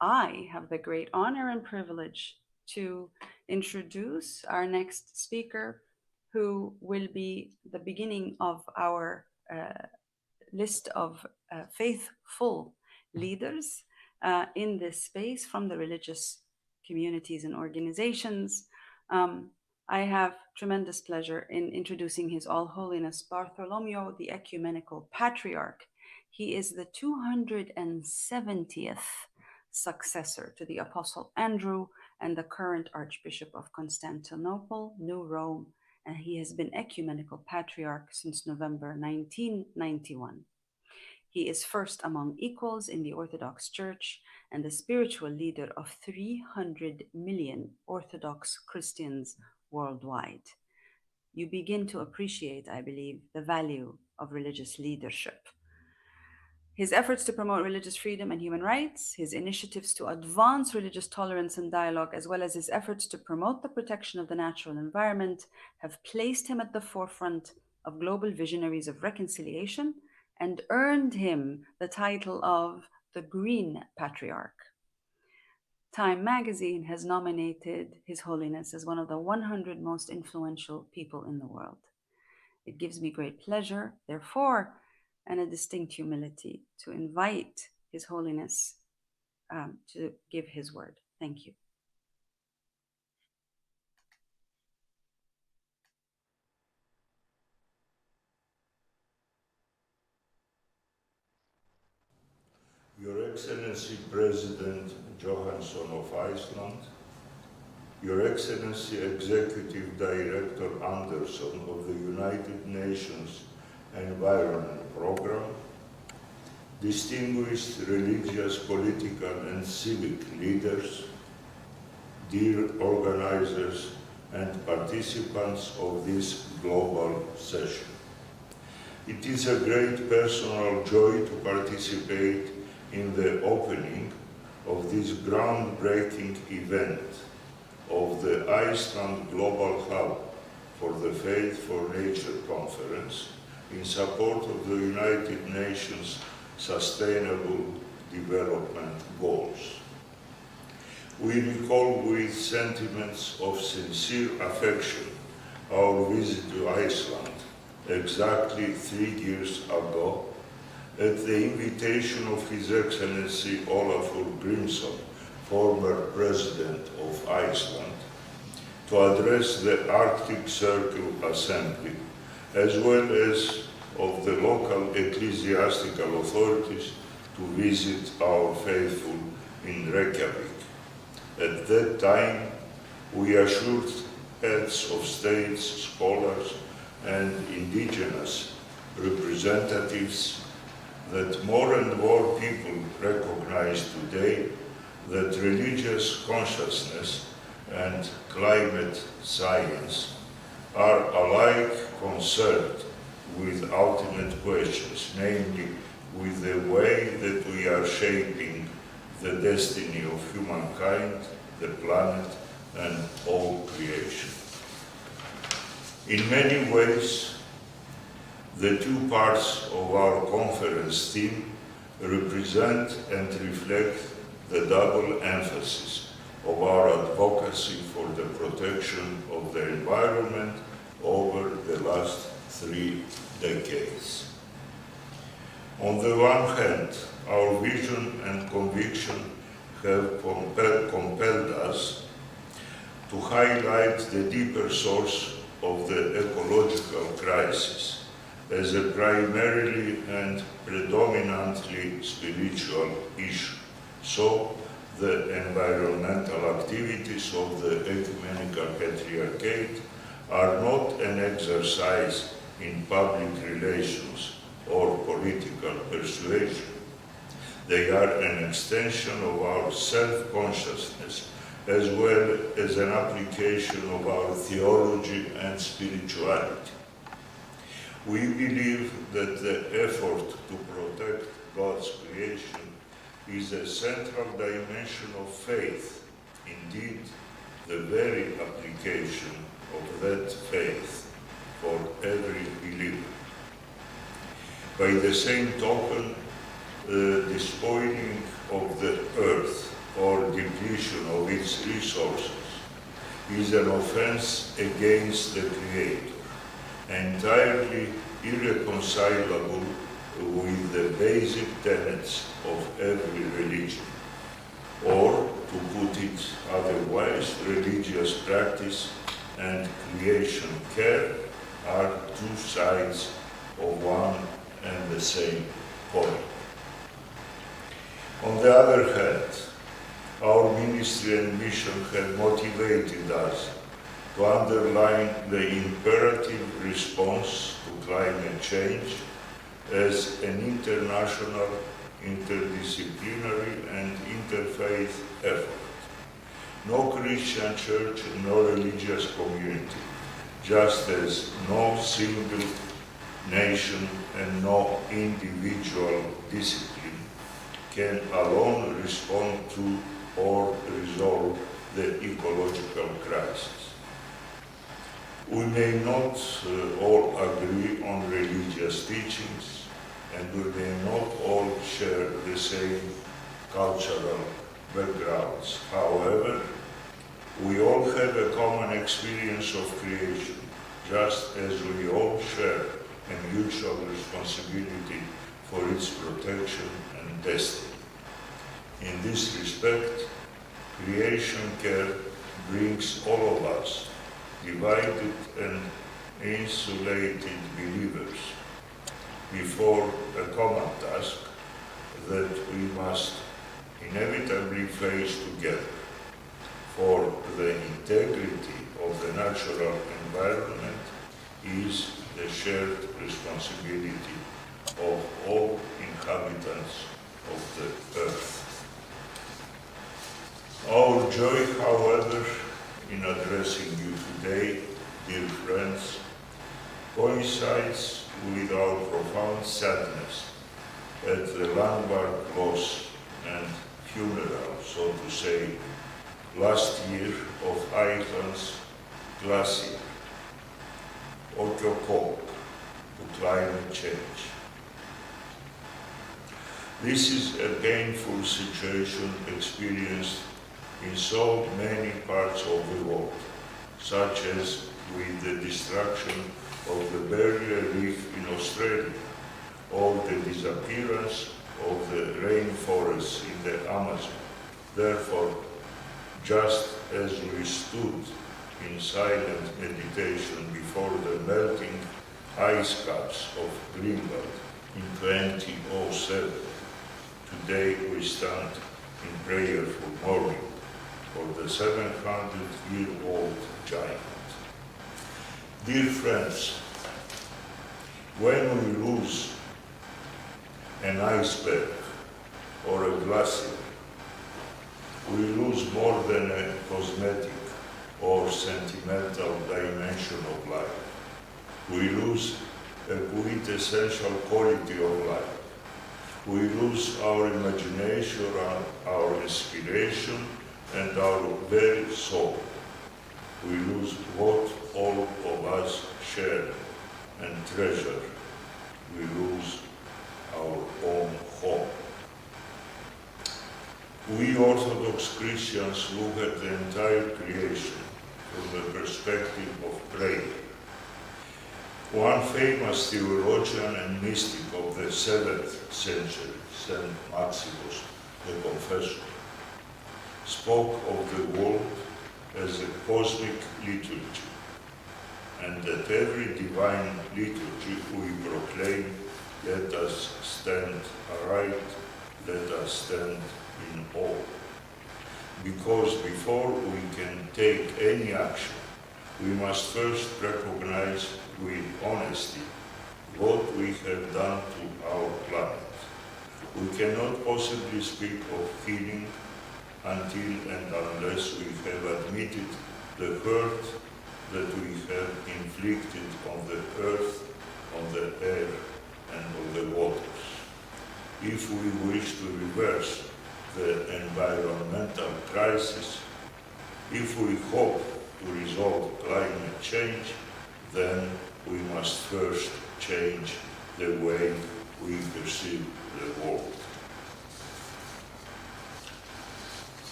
I have the great honor and privilege to introduce our next speaker, who will be the beginning of our list of faithful leaders in this space from the religious communities and organizations. Um, I have tremendous pleasure in introducing His All Holiness Bartholomew, the Ecumenical Patriarch. He is the 270th successor to the Apostle Andrew and the current Archbishop of Constantinople, New Rome, and he has been ecumenical patriarch since November 1991. He is first among equals in the Orthodox Church and the spiritual leader of 300 million Orthodox Christians worldwide. You begin to appreciate, I believe, the value of religious leadership. His efforts to promote religious freedom and human rights, his initiatives to advance religious tolerance and dialogue, as well as his efforts to promote the protection of the natural environment, have placed him at the forefront of global visionaries of reconciliation and earned him the title of the Green Patriarch. Time magazine has nominated His Holiness as one of the 100 most influential people in the world. It gives me great pleasure, therefore, and a distinct humility to invite His Holiness to give his word. Thank you. Your Excellency President Johansson of Iceland, Your Excellency Executive Director Anderson of the United Nations Environment Programme, distinguished religious, political and civic leaders, dear organizers and participants of this global session. It is a great personal joy to participate in the opening of this groundbreaking event of the Iceland Global Hub for the Faith for Nature Conference in support of the United Nations Sustainable Development Goals. We recall with sentiments of sincere affection our visit to Iceland exactly 3 years ago at the invitation of His Excellency Olafur Grímsson, former President of Iceland, to address the Arctic Circle Assembly, as well as of the local ecclesiastical authorities to visit our faithful in Reykjavik. At that time, we assured heads of states, scholars, and indigenous representatives that more and more people recognize today that religious consciousness and climate science are alike concerned with ultimate questions, namely with the way that we are shaping the destiny of humankind, the planet, and all creation. In many ways, the two parts of our conference theme represent and reflect the double emphasis of our advocacy for the protection of the environment over the last 3 decades. On the one hand, our vision and conviction have compelled us to highlight the deeper source of the ecological crisis as a primarily and predominantly spiritual issue. So, the environmental activities of the Ecumenical Patriarchate are not an exercise in public relations or political persuasion. They are an extension of our self-consciousness as well as an application of our theology and spirituality. We believe that the effort to protect God's creation is a central dimension of faith, indeed, the very application of that faith for every believer. By the same token, the despoiling of the earth or depletion of its resources is an offense against the Creator, entirely irreconcilable with the basic tenets of every religion. Or, to put it otherwise, religious practice and creation care are two sides of one and the same coin. On the other hand, our ministry and mission have motivated us to underline the imperative response to climate change as an international, interdisciplinary and interfaith effort. No Christian church, no religious community, just as no single nation and no individual discipline can alone respond to or resolve the ecological crisis. We may not all agree on religious teachings, and we may not all share the same cultural backgrounds. However, we all have a common experience of creation, just as we all share a mutual responsibility for its protection and destiny. In this respect, creation care brings all of us, divided and insulated believers, before a common task that we must inevitably face together. For the integrity of the natural environment is the shared responsibility of all inhabitants of the earth. Our joy, however, in addressing you today, dear friends, coincides with our profound sadness at the landmark loss and funeral, so to say, last year of Iceland's glacier, Patriarch, to climate change. This is a painful situation experienced in so many parts of the world, such as with the destruction of the barrier reef in Australia, or the disappearance of the rainforests in the Amazon. Therefore, just as we stood in silent meditation before the melting ice caps of Greenland in 2007, today we stand in prayerful mourning for the 700-year-old giant. Dear friends, when we lose an iceberg or a glacier, we lose more than a cosmetic or sentimental dimension of life. We lose a quintessential quality of life. We lose our imagination, our inspiration, and our very soul. We lose what all of us share and treasure. We lose our own home. We Orthodox Christians look at the entire creation from the perspective of prayer. One famous theologian and mystic of the 7th century, Saint Maximus the Confessor, spoke of the world as a cosmic liturgy, and that every divine liturgy we proclaim, let us stand aright, let us stand in awe. Because before we can take any action, we must first recognize with honesty what we have done to our planet. We cannot possibly speak of healing until and unless we have admitted the hurt that we have inflicted on the earth, on the air, and on the waters. If we wish to reverse the environmental crisis, if we hope to resolve climate change, then we must first change the way we perceive the world.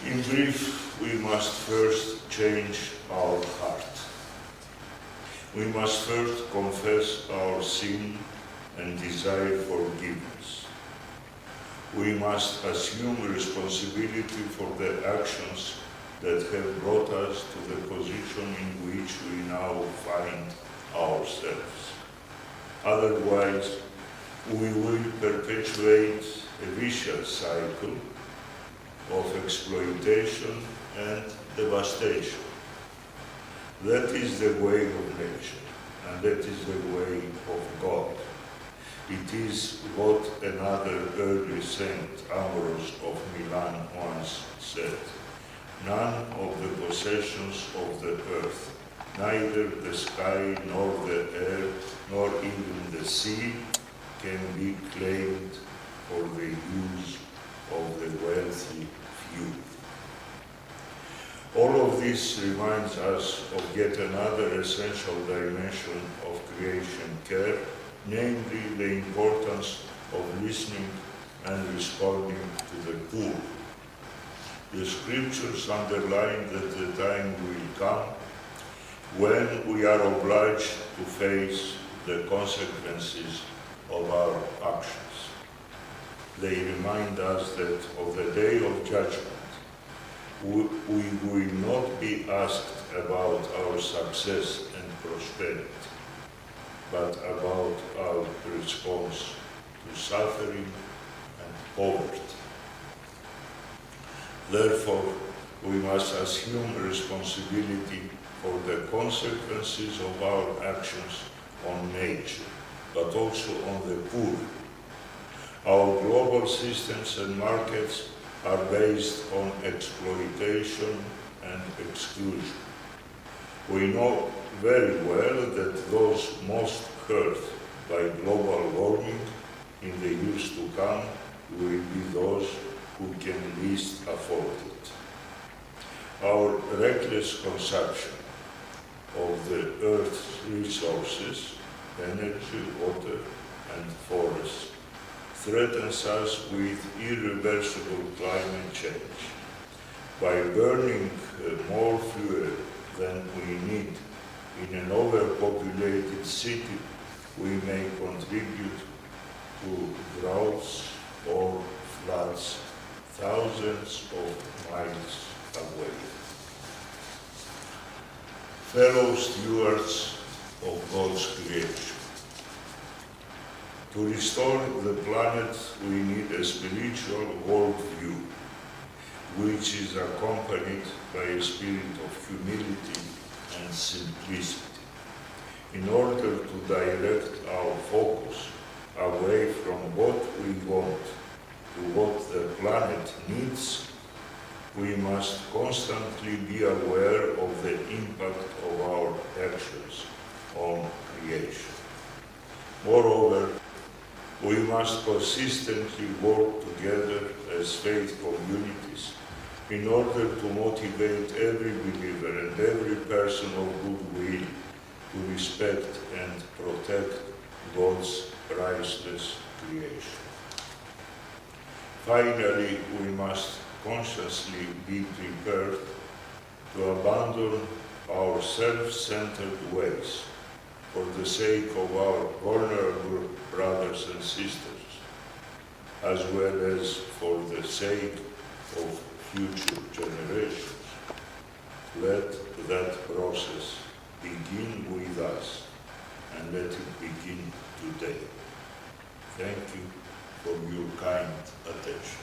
In brief, we must first change our heart. We must first confess our sin and desire forgiveness. We must assume responsibility for the actions that have brought us to the position in which we now find ourselves. Otherwise, we will perpetuate a vicious cycle of exploitation and devastation. That is the way of nature, and that is the way of God. It is what another early saint, Ambrose of Milan, once said: "None of the possessions of the earth, neither the sky nor the air, nor even the sea, can be claimed for the use of the wealthy few." All of this reminds us of yet another essential dimension of creation care, namely the importance of listening and responding to the poor. The scriptures underline that the time will come when we are obliged to face the consequences of our actions. They remind us that of the day of judgment, we will not be asked about our success and prosperity, but about our response to suffering and poverty. Therefore, we must assume responsibility for the consequences of our actions on nature, but also on the poor. Our global systems and markets are based on exploitation and exclusion. We know very well that those most hurt by global warming in the years to come will be those who can least afford it. Our reckless consumption of the Earth's resources, energy, water, and forests, threatens us with irreversible climate change. By burning more fuel than we need in an overpopulated city, we may contribute to droughts or floods thousands of miles away. Fellow stewards of God's creation, to restore the planet, we need a spiritual worldview, which is accompanied by a spirit of humility and simplicity. In order to direct our focus away from what we want to what the planet needs, we must constantly be aware of the impact of our actions on creation. Moreover, we must consistently work together as faith communities in order to motivate every believer and every person of goodwill to respect and protect God's priceless creation. Finally, we must consciously be prepared to abandon our self-centered ways for the sake of our vulnerable brothers and sisters, as well as for the sake of future generations. Let that process begin with us, and let it begin today. Thank you for your kind attention.